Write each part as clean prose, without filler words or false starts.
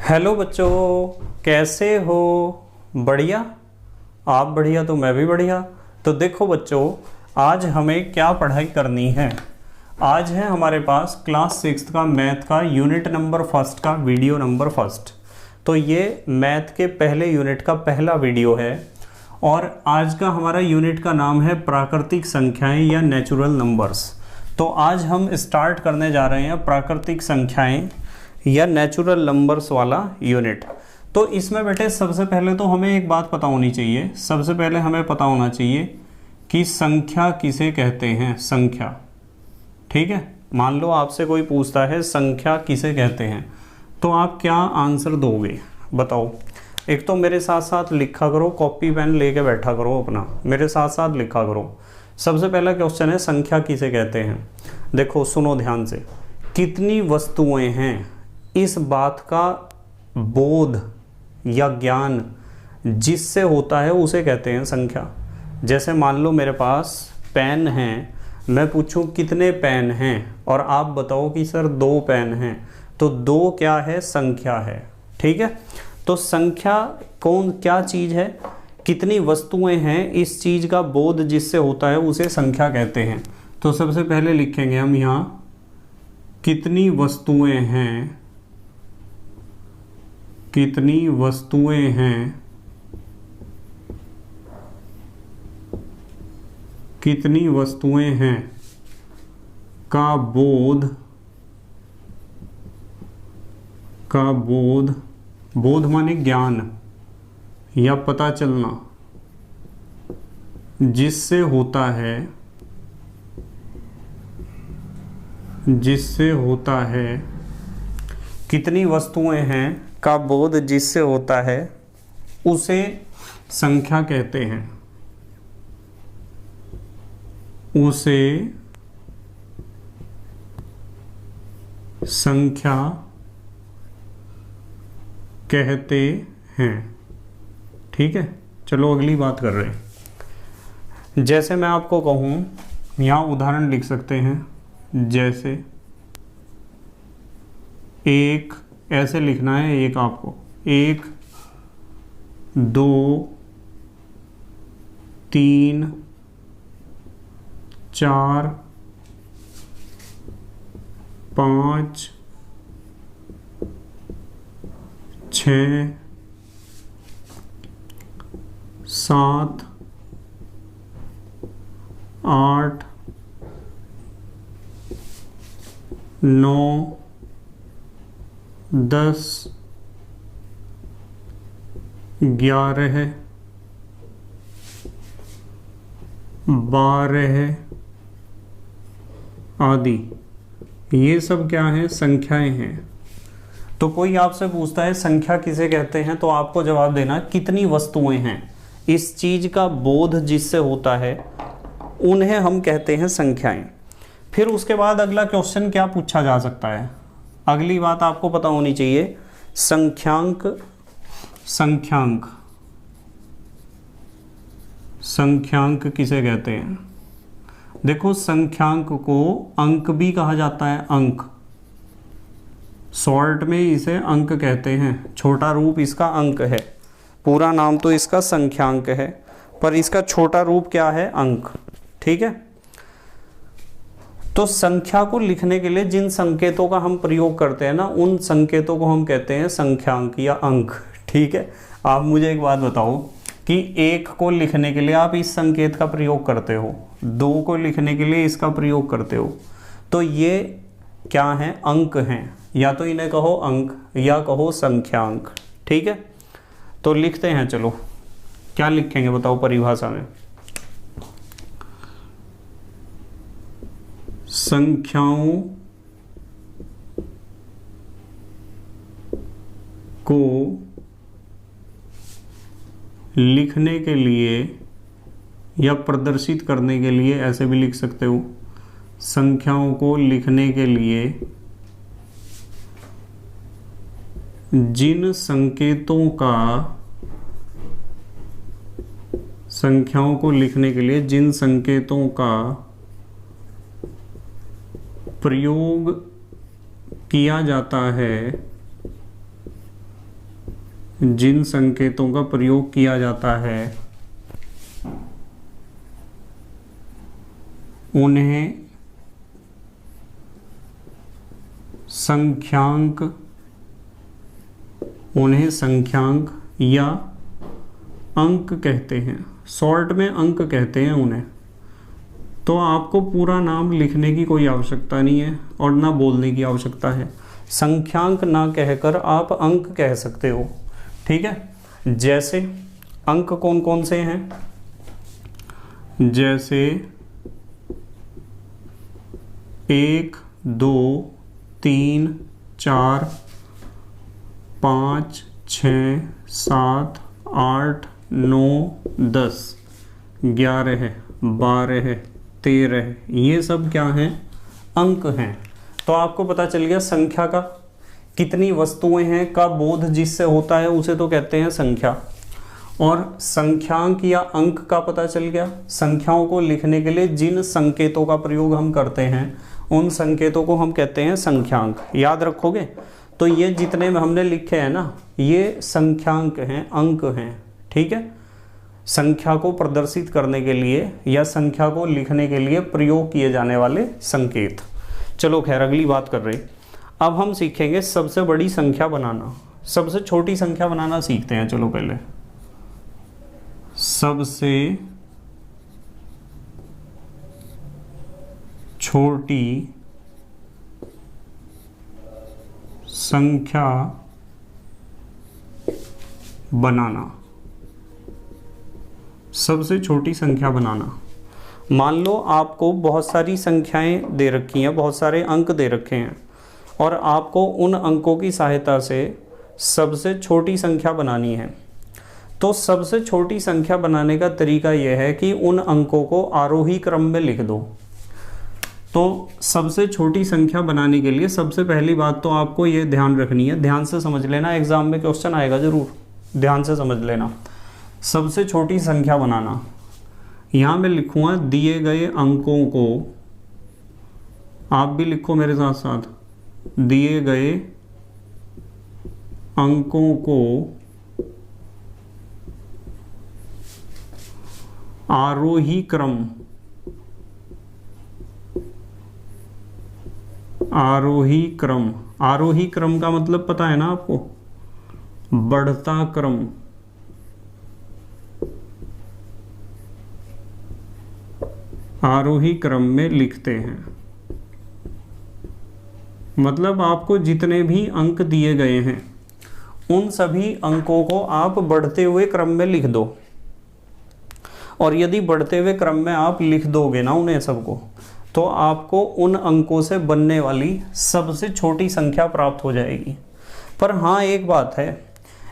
Hello बच्चों, कैसे हो? बढ़िया। आप बढ़िया तो मैं भी बढ़िया। तो देखो बच्चों, आज हमें क्या पढ़ाई करनी है। आज है हमारे पास क्लास 6 का मैथ का यूनिट नंबर फर्स्ट का वीडियो नंबर फर्स्ट। तो ये मैथ के पहले यूनिट का पहला वीडियो है और आज का हमारा यूनिट का नाम है प्राकृतिक संख्याएं या नेचुरल नंबर्स। तो आज हम स्टार्ट करने जा रहे हैं प्राकृतिक संख्याएं या नेचुरल नंबर्स वाला यूनिट। तो इसमें बेटे सबसे पहले तो हमें एक बात पता होनी चाहिए। सबसे पहले हमें पता होना चाहिए कि संख्या किसे कहते हैं। संख्या, ठीक है। मान लो आपसे कोई पूछता है संख्या किसे कहते हैं, तो आप क्या आंसर दोगे बताओ। एक तो मेरे साथ साथ लिखा करो, कॉपी पेन लेके बैठा करो अपना, मेरे साथ साथ लिखा करो। सबसे पहला क्वेश्चन है संख्या किसे कहते हैं। देखो सुनो ध्यान से, कितनी वस्तुएं हैं, इस बात का बोध या ज्ञान जिससे होता है उसे कहते हैं संख्या। जैसे मान लो मेरे पास पेन हैं, मैं पूछूं कितने पेन हैं और आप बताओ कि सर 2 पेन हैं, तो 2 क्या है? संख्या है, ठीक है। तो संख्या कौन क्या चीज़ है? कितनी वस्तुएं हैं, इस चीज़ का बोध जिससे होता है उसे संख्या कहते हैं। तो सबसे पहले लिखेंगे हम यहाँ कितनी वस्तुएं हैं, कितनी वस्तुएं हैं, कितनी वस्तुएं हैं का बोध, बोध माने ज्ञान या पता चलना, जिससे होता है, कितनी वस्तुएं हैं का बोध जिससे होता है उसे संख्या कहते हैं, उसे संख्या कहते हैं, ठीक है। चलो अगली बात कर रहे हैं। जैसे मैं आपको कहूँ, यहाँ उदाहरण लिख सकते हैं, जैसे एक, ऐसे लिखना है एक आपको, 1 2 3 4 5 6 7 8 9 10 11 12 आदि, ये सब क्या हैं? संख्याएं हैं। तो कोई आपसे पूछता है संख्या किसे कहते हैं, तो आपको जवाब देना कितनी वस्तुएं हैं, इस चीज का बोध जिससे होता है उन्हें हम कहते हैं संख्याएं। फिर उसके बाद अगला क्वेश्चन क्या पूछा जा सकता है, अगली बात आपको पता होनी चाहिए। संख्यांक किसे कहते हैं? देखो संख्यांक को अंक भी कहा जाता है, अंक, शॉर्ट में इसे अंक कहते हैं, छोटा रूप इसका अंक है। पूरा नाम तो इसका संख्यांक है, पर इसका छोटा रूप क्या है? अंक, ठीक है। तो संख्या को लिखने के लिए जिन संकेतों का हम प्रयोग करते हैं ना, उन संकेतों को हम कहते हैं संख्यांक या अंक, ठीक है। आप मुझे एक बात बताओ कि 1 को लिखने के लिए आप इस संकेत का प्रयोग करते हो, 2 को लिखने के लिए इसका प्रयोग करते हो, तो ये क्या हैं? अंक हैं। या तो इन्हें कहो अंक या कहो संख्यांक, ठीक है। तो लिखते हैं, चलो क्या लिखेंगे बताओ परिभाषा में। संख्याओं को लिखने के लिए या प्रदर्शित करने के लिए ऐसे भी लिख सकते हो, संख्याओं को लिखने के लिए जिन संकेतों का, संख्याओं को लिखने के लिए जिन संकेतों का प्रयोग किया जाता है जिन संकेतों का प्रयोग किया जाता है उन्हें संख्यांक या अंक कहते हैं। शॉर्ट में अंक कहते हैं उन्हें। तो आपको पूरा नाम लिखने की कोई आवश्यकता नहीं है और ना बोलने की आवश्यकता है। संख्यांक ना कहकर आप अंक कह सकते हो, ठीक है। जैसे अंक कौन कौन से हैं? जैसे 1 2 3 4 5 6 7 8 9 10 11 12 13, ये सब क्या हैं? अंक हैं। तो आपको पता चल गया संख्या का कितनी वस्तुएं हैं का बोध जिससे होता है उसे तो कहते हैं संख्या। और संख्यांक या अंक का पता चल गया। संख्याओं को लिखने के लिए जिन संकेतों का प्रयोग हम करते हैं उन संकेतों को हम कहते हैं संख्यांक। याद रखोगे? तो ये जितने में हमने लिखे हैं ना, ये संख्यांक हैं, अंक हैं, ठीक है। संख्या को प्रदर्शित करने के लिए या संख्या को लिखने के लिए प्रयोग किए जाने वाले संकेत। चलो खैर, अगली बात कर रहे। अब हम सीखेंगे सबसे बड़ी संख्या बनाना। सबसे छोटी संख्या बनाना सीखते हैं। चलो पहले सबसे छोटी संख्या बनाना। सबसे छोटी संख्या बनाना। मान लो आपको बहुत सारी संख्याएं दे रखी हैं, बहुत सारे अंक दे रखे हैं और आपको उन अंकों की सहायता से सबसे छोटी संख्या बनानी है। तो सबसे छोटी संख्या बनाने का तरीका यह है कि उन अंकों को आरोही क्रम में लिख दो। तो सबसे छोटी संख्या बनाने के लिए सबसे पहली बात तो आपको ये ध्यान रखनी है, ध्यान से समझ लेना, एग्जाम में क्वेश्चन आएगा जरूर, ध्यान से समझ लेना। सबसे छोटी संख्या बनाना, यहाँ मैं लिखूँगा दिए गए अंकों को, आप भी लिखो मेरे साथ साथ, दिए गए अंकों को आरोही क्रम, आरोही क्रम, आरोही क्रम का मतलब पता है ना आपको? बढ़ता क्रम। आरोही क्रम में लिखते हैं। मतलब आपको जितने भी अंक दिए गए हैं उन सभी अंकों को आप बढ़ते हुए क्रम में लिख दो। और यदि बढ़ते हुए क्रम में आप लिख दोगे ना उन्हें सबको, तो आपको उन अंकों से बनने वाली सबसे छोटी संख्या प्राप्त हो जाएगी। पर हाँ, एक बात है,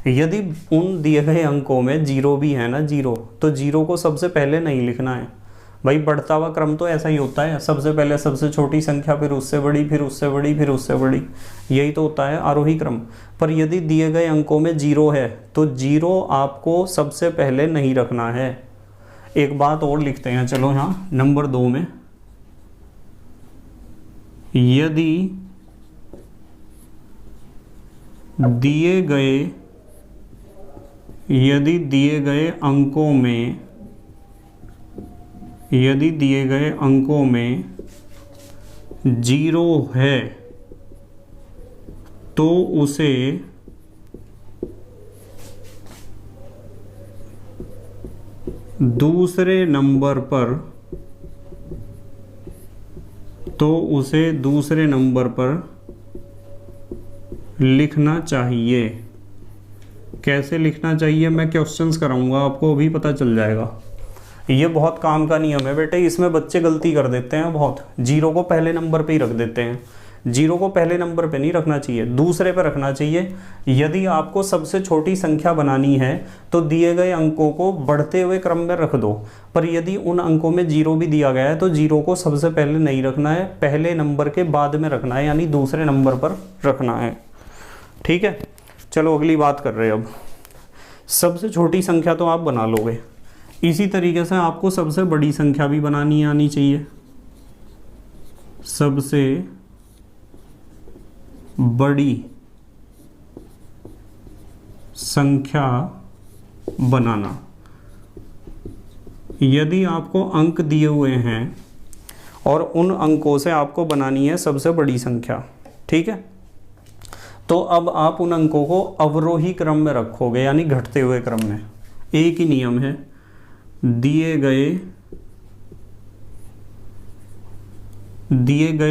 यदि उन दिए गए अंकों में जीरो भी है ना, जीरो, तो जीरो को सबसे पहले नहीं लिखना है भाई। बढ़ता हुआ क्रम तो ऐसा ही होता है, सबसे पहले सबसे छोटी संख्या, फिर उससे बड़ी, फिर उससे बड़ी, फिर उससे बड़ी, यही तो होता है आरोही क्रम। पर यदि दिए गए अंकों में जीरो है तो जीरो आपको सबसे पहले नहीं रखना है। एक बात और लिखते हैं, चलो यहाँ नंबर 2 में, यदि दिए गए अंकों में, यदि दिए गए अंकों में जीरो है तो उसे दूसरे नंबर पर लिखना चाहिए। कैसे लिखना चाहिए मैं क्वेश्चंस कराऊंगा आपको, अभी पता चल जाएगा। ये बहुत काम का नियम है बेटे, इसमें बच्चे गलती कर देते हैं बहुत। जीरो को पहले नंबर पे ही रख देते हैं। जीरो को पहले नंबर पे नहीं रखना चाहिए, दूसरे पे रखना चाहिए। यदि आपको सबसे छोटी संख्या बनानी है तो दिए गए अंकों को बढ़ते हुए क्रम में रख दो। पर यदि उन अंकों में जीरो भी दिया गया है तो जीरो को सबसे पहले नहीं रखना है, पहले नंबर के बाद में रखना है, यानी दूसरे नंबर पर रखना है। ठीक है, चलो अगली बात कर रहे हैं। अब सबसे छोटी संख्या तो आप बना लोगे, इसी तरीके से आपको सबसे बड़ी संख्या भी बनानी आनी चाहिए। सबसे बड़ी संख्या बनाना। यदि आपको अंक दिए हुए हैं और उन अंकों से आपको बनानी है सबसे बड़ी संख्या, ठीक है, तो अब आप उन अंकों को अवरोही क्रम में रखोगे, यानी घटते हुए क्रम में। एक ही नियम है, दिए गए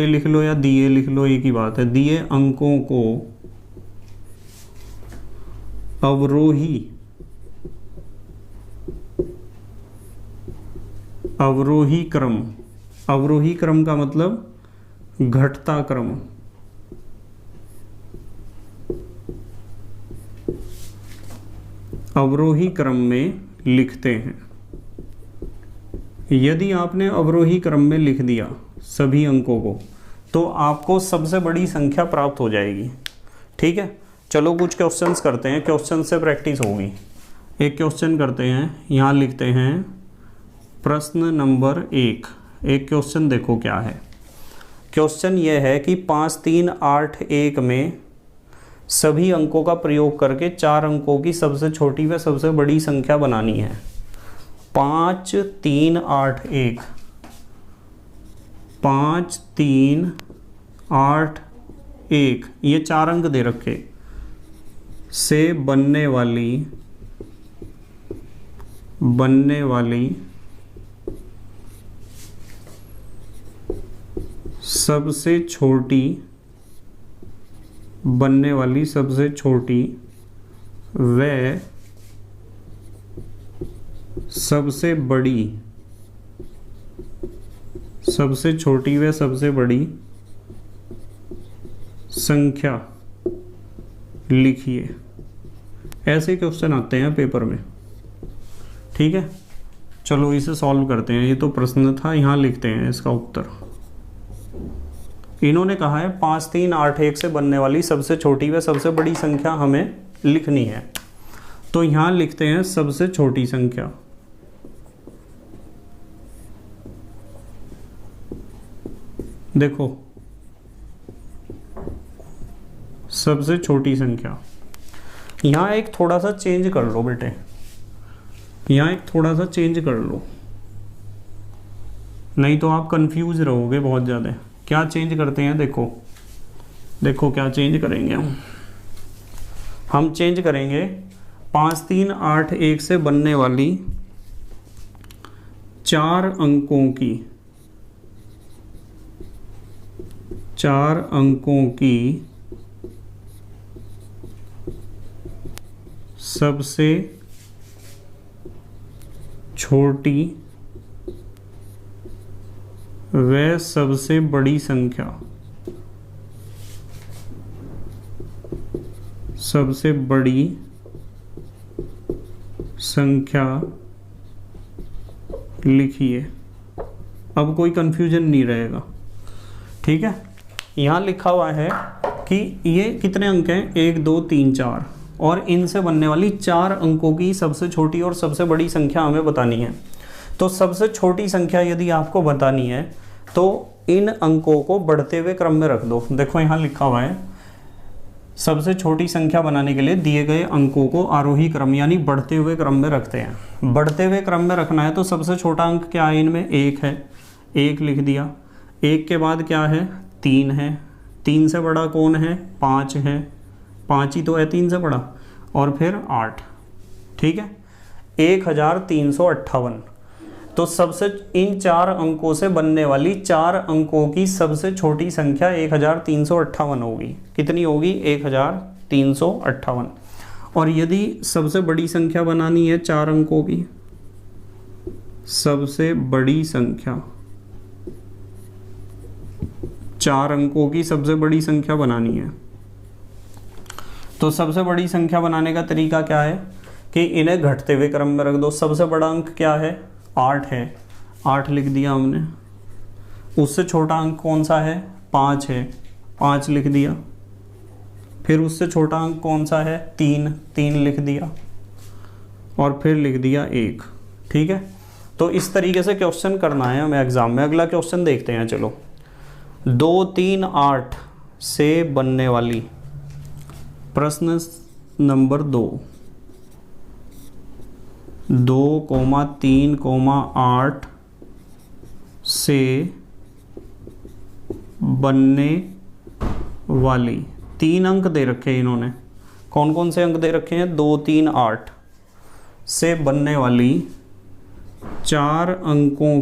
लिख लो या दिए लिख लो, एक ही बात है। दिए अंकों को अवरोही क्रम का मतलब घटता क्रम। अवरोही क्रम में लिखते हैं। यदि आपने अवरोही क्रम में लिख दिया सभी अंकों को, तो आपको सबसे बड़ी संख्या प्राप्त हो जाएगी, ठीक है। चलो कुछ क्वेश्चंस करते हैं, क्वेश्चन से प्रैक्टिस होगी। एक क्वेश्चन करते हैं, यहाँ लिखते हैं प्रश्न नंबर 1। एक क्वेश्चन देखो क्या है। क्वेश्चन यह है कि 5, 3, 8, 1 में सभी अंकों का प्रयोग करके 4 अंकों की सबसे छोटी व सबसे बड़ी संख्या बनानी है। 5, 3, 8, 1, 5, 3, 8, 1, ये 4 अंक दे रखे से बनने वाली सबसे छोटी व सबसे बड़ी संख्या लिखिए। ऐसे क्वेश्चन आते हैं पेपर में, ठीक है। चलो इसे सॉल्व करते हैं। ये तो प्रश्न था, यहाँ लिखते हैं इसका उत्तर। इन्होंने कहा है 5, 3, 8, 1 से बनने वाली सबसे छोटी व सबसे बड़ी संख्या हमें लिखनी है। तो यहाँ लिखते हैं सबसे छोटी संख्या। देखो सबसे छोटी संख्या, यहाँ एक थोड़ा सा चेंज कर लो बेटे, यहाँ एक थोड़ा सा चेंज कर लो, नहीं तो आप कंफ्यूज रहोगे बहुत ज़्यादा। क्या चेंज करते हैं, देखो क्या चेंज करेंगे हम चेंज करेंगे 5, 3, 8, 1 से बनने वाली 4 अंकों की सबसे छोटी व सबसे बड़ी संख्या, लिखिए। अब कोई कंफ्यूजन नहीं रहेगा, ठीक है। यहाँ लिखा हुआ है कि ये कितने अंक हैं, 1, 2, 3, 4, और इनसे बनने वाली 4 अंकों की सबसे छोटी और सबसे बड़ी संख्या हमें बतानी है। तो सबसे छोटी संख्या यदि आपको बतानी है तो इन अंकों को बढ़ते हुए क्रम में रख दो। देखो यहाँ लिखा हुआ है सबसे छोटी संख्या बनाने के लिए दिए गए अंकों को आरोही क्रम यानी बढ़ते हुए क्रम में रखते हैं। बढ़ते हुए क्रम में रखना है तो सबसे छोटा अंक क्या है इनमें, 1 है, 1 लिख दिया। 1 के बाद क्या है, 3 है। 3 से बड़ा कौन है, 5 है, 5 ही तो है 3 से बड़ा, और फिर 8, ठीक है। 1358। तो सबसे इन 4 अंकों से बनने वाली 4 अंकों की सबसे छोटी संख्या 1358 होगी। कितनी होगी, 1358। और यदि सबसे बड़ी संख्या बनानी है 4 अंकों की, सबसे बड़ी संख्या 4 अंकों की सबसे बड़ी संख्या बनानी है, तो सबसे बड़ी संख्या बनाने का तरीका क्या है कि इन्हें घटते हुए क्रम में रख दो। सबसे बड़ा अंक क्या है, 8 है, 8 लिख दिया हमने। उससे छोटा अंक कौन सा है, 5 है, 5 लिख दिया। फिर उससे छोटा अंक कौन सा है, 3 लिख दिया, और फिर लिख दिया 1, ठीक है। तो इस तरीके से क्वेश्चन करना है हमें एग्जाम में। अगला क्वेश्चन देखते हैं, चलो। 2, 3, 8 से बनने वाली, प्रश्न नंबर 2, 2,3,8 से बनने वाली 3 अंक दे रखे हैं इन्होंने। कौन कौन से अंक दे रखे हैं? 2, 3, 8 से बनने वाली 4 अंकों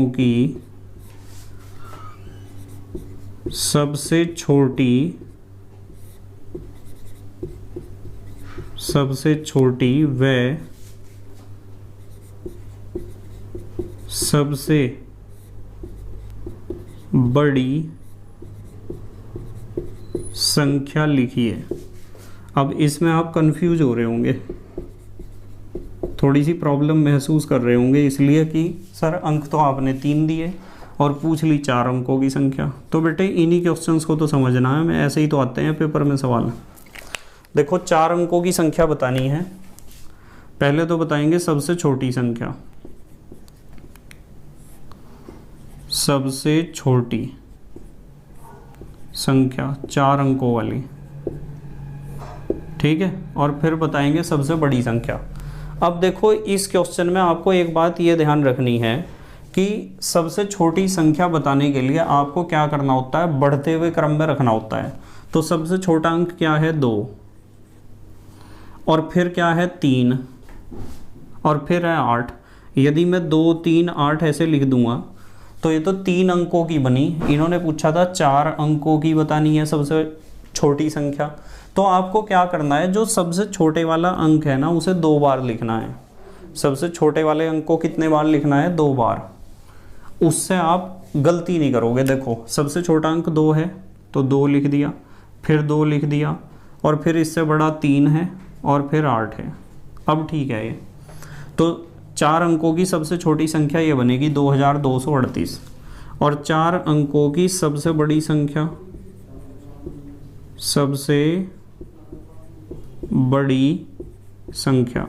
की सबसे छोटी व सबसे बड़ी संख्या लिखिए। अब इसमें आप कंफ्यूज हो रहे होंगे, थोड़ी सी प्रॉब्लम महसूस कर रहे होंगे, इसलिए कि सर अंक तो आपने 3 दिए और पूछ ली 4 अंकों की संख्या। तो बेटे इन्हीं क्वेश्चंस को तो समझना है, मैं ऐसे ही तो आते हैं पेपर में सवाल। देखो 4 अंकों की संख्या बतानी है। पहले तो बताएंगे सबसे छोटी संख्या, सबसे छोटी संख्या 4 अंकों वाली, ठीक है, और फिर बताएंगे सबसे बड़ी संख्या। अब देखो इस क्वेश्चन में आपको एक बात ये ध्यान रखनी है कि सबसे छोटी संख्या बताने के लिए आपको क्या करना होता है? बढ़ते हुए क्रम में रखना होता है। तो सबसे छोटा अंक क्या है? 2, और फिर क्या है? 3, और फिर है 8। यदि मैं 2, 3, 8 ऐसे लिख दूंगा तो ये तो 3 अंकों की बनी। इन्होंने पूछा था 4 अंकों की बतानी है सबसे छोटी संख्या। तो आपको क्या करना है? जो सबसे छोटे वाला अंक है ना, उसे 2 बार लिखना है। सबसे छोटे वाले अंक को कितने बार लिखना है? 2 बार। उससे आप गलती नहीं करोगे। देखो सबसे छोटा अंक 2 है तो 2 लिख दिया, फिर 2 लिख दिया, और फिर इससे बड़ा 3 है, और फिर 8 है। अब ठीक है ये। तो 4 अंकों की सबसे छोटी संख्या ये बनेगी 2238, और 4 अंकों की सबसे बड़ी संख्या, सबसे बड़ी संख्या।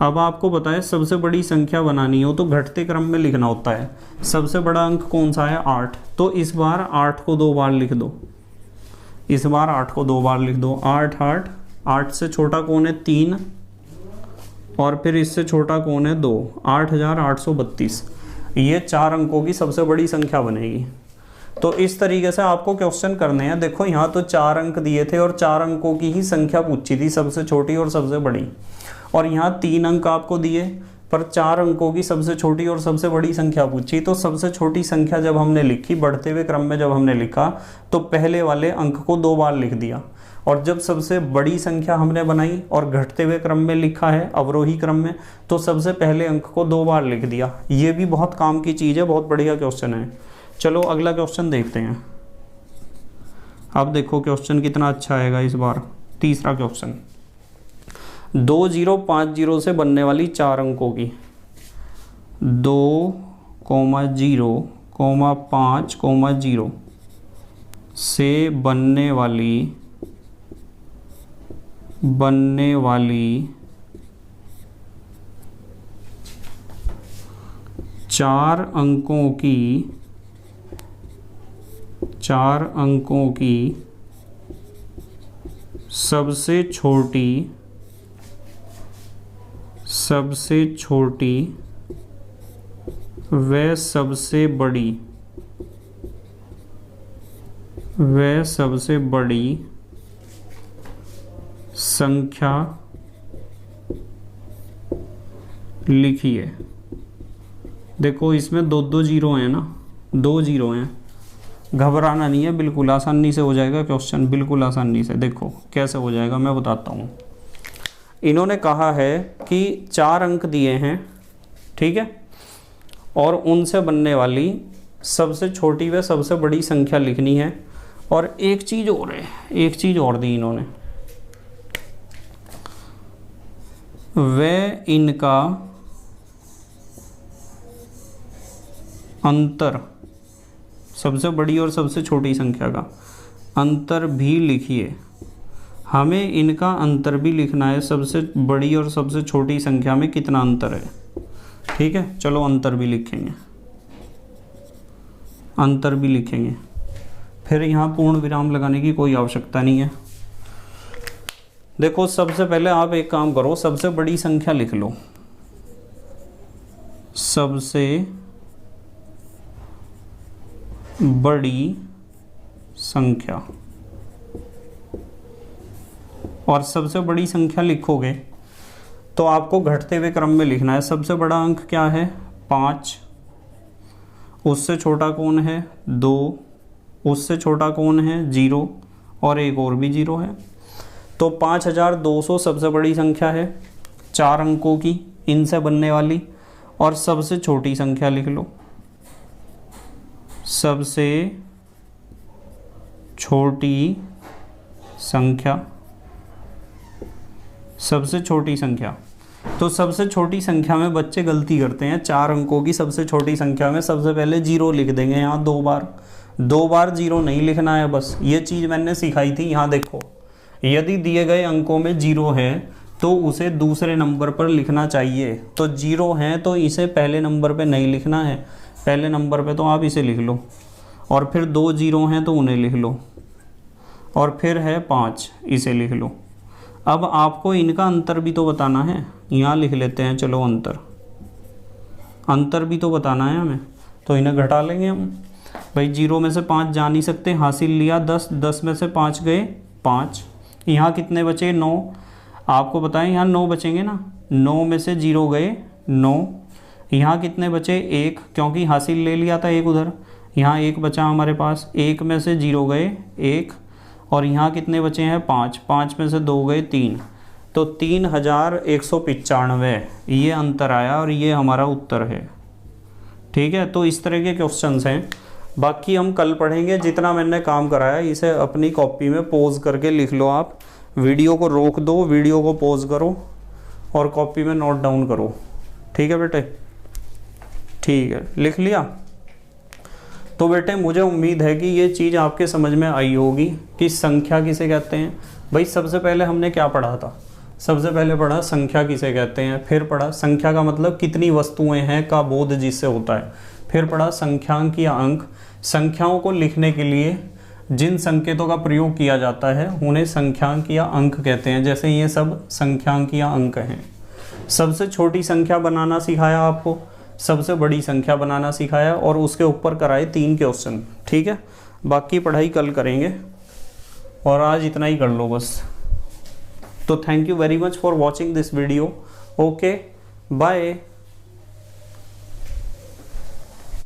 अब आपको बताए सबसे बड़ी संख्या बनानी हो तो घटते क्रम में लिखना होता है। सबसे बड़ा अंक कौन सा है? 8। तो इस बार 8 को 2 बार लिख दो, इस बार 8 को 2 बार लिख दो। 8, 8, 8 से छोटा कौन है? 3, और फिर इससे छोटा कौन है? 2। 8832। ये 4 अंकों की सबसे बड़ी संख्या बनेगी। तो इस तरीके से आपको क्वेश्चन करने हैं। देखो यहाँ तो 4 अंक दिए थे और 4 अंकों की ही संख्या पूछी थी, सबसे छोटी और सबसे बड़ी। और यहाँ 3 अंक आपको दिए पर 4 अंकों की सबसे छोटी और सबसे बड़ी संख्या पूछी। तो सबसे छोटी संख्या जब हमने लिखी, बढ़ते हुए क्रम में जब हमने लिखा, तो पहले वाले अंक को 2 बार लिख दिया। और जब सबसे बड़ी संख्या हमने बनाई और घटते हुए क्रम में लिखा है, अवरोही क्रम में, तो सबसे पहले अंक को 2 बार लिख दिया। ये भी बहुत काम की चीज़ है, बहुत बढ़िया क्वेश्चन है। चलो अगला क्वेश्चन देखते हैं। अब देखो क्वेश्चन कितना अच्छा आएगा इस बार। तीसरा क्वेश्चन, 2050 से बनने वाली 4 अंकों की 2,0,5,0 से बनने वाली 4 अंकों की सबसे छोटी व सबसे बड़ी संख्या लिखिए। देखो इसमें 2 जीरो हैं ना, 2 जीरो हैं। घबराना नहीं है, बिल्कुल आसानी से हो जाएगा क्वेश्चन, बिल्कुल आसानी से। देखो कैसे हो जाएगा मैं बताता हूँ। इन्होंने कहा है कि 4 अंक दिए हैं, ठीक है, और उनसे बनने वाली सबसे छोटी व सबसे बड़ी संख्या लिखनी है। और एक चीज़ और है, एक चीज़ और दी इन्होंने, वे इनका अंतर, सबसे बड़ी और सबसे छोटी संख्या का अंतर भी लिखिए। हमें इनका अंतर भी लिखना है, सबसे बड़ी और सबसे छोटी संख्या में कितना अंतर है। ठीक है, चलो अंतर भी लिखेंगे, अंतर भी लिखेंगे। फिर यहाँ पूर्ण विराम लगाने की कोई आवश्यकता नहीं है। देखो सबसे पहले आप एक काम करो, सबसे बड़ी संख्या लिख लो, सबसे बड़ी संख्या। और सबसे बड़ी संख्या लिखोगे तो आपको घटते हुए क्रम में लिखना है। सबसे बड़ा अंक क्या है? 5। उससे छोटा कौन है? 2। उससे छोटा कौन है? 0। और एक और भी 0 है। तो 5200 सबसे बड़ी संख्या है, 4 अंकों की, इनसे बनने वाली। और सबसे छोटी संख्या लिख लो, सबसे छोटी संख्या, सबसे छोटी संख्या। तो सबसे छोटी संख्या में बच्चे गलती करते हैं, 4 अंकों की सबसे छोटी संख्या में सबसे पहले 0 लिख देंगे यहाँ 2 बार। 2 बार 0 नहीं लिखना है, बस ये चीज़ मैंने सिखाई थी। यहाँ देखो, यदि दिए गए अंकों में 0 है तो उसे दूसरे नंबर पर लिखना चाहिए। तो 0 है तो इसे पहले नंबर पे नहीं लिखना है, पहले नंबर पे तो आप इसे लिख लो। और फिर 2 0 हैं तो उन्हें लिख लो। और फिर है 5, इसे लिख लो। अब आपको इनका अंतर भी तो बताना है, यहाँ लिख लेते हैं चलो अंतर भी तो बताना है हमें, तो इन्हें घटा लेंगे हम। भाई 0 में से 5 जा नहीं सकते, हासिल लिया 10, 10 में से 5 गए 5। यहाँ कितने बचे? 9। आपको बताएं यहाँ 9 बचेंगे ना, 9 में से 0 गए 9। यहाँ कितने बचे? 1, क्योंकि हासिल ले लिया था 1 उधर। यहाँ 1 बचा हमारे पास, 1 में से 0 गए 1। और यहाँ कितने बचे हैं? 5, 5 में से 2 गए 3। तो 3195 ये अंतर आया और ये हमारा उत्तर है। ठीक है, तो इस तरह के क्वेश्चंस हैं। बाकी हम कल पढ़ेंगे। जितना मैंने काम कराया इसे अपनी कॉपी में पोज करके लिख लो। आप वीडियो को रोक दो, वीडियो को पोज करो और कॉपी में नोट डाउन करो। ठीक है बेटे? ठीक है, लिख लिया? तो बेटे मुझे उम्मीद है कि ये चीज़ आपके समझ में आई होगी कि संख्या किसे कहते हैं। भाई सबसे पहले हमने क्या पढ़ा था? सबसे पहले पढ़ा संख्या किसे कहते हैं, फिर पढ़ा संख्या का मतलब कितनी वस्तुएं हैं का बोध जिससे होता है, फिर पढ़ा संख्यांक या अंक। संख्याओं को लिखने के लिए जिन संकेतों का प्रयोग किया जाता है उन्हें संख्यांक या अंक कहते हैं। जैसे ये सब संख्यांक या अंक हैं। सबसे छोटी संख्या बनाना सिखाया आपको, सबसे बड़ी संख्या बनाना सिखाया और उसके ऊपर कराए 3 क्वेश्चन। ठीक है, बाकी पढ़ाई कल करेंगे और आज इतना ही कर लो बस। तो thank you very much for watching this video. Okay, bye.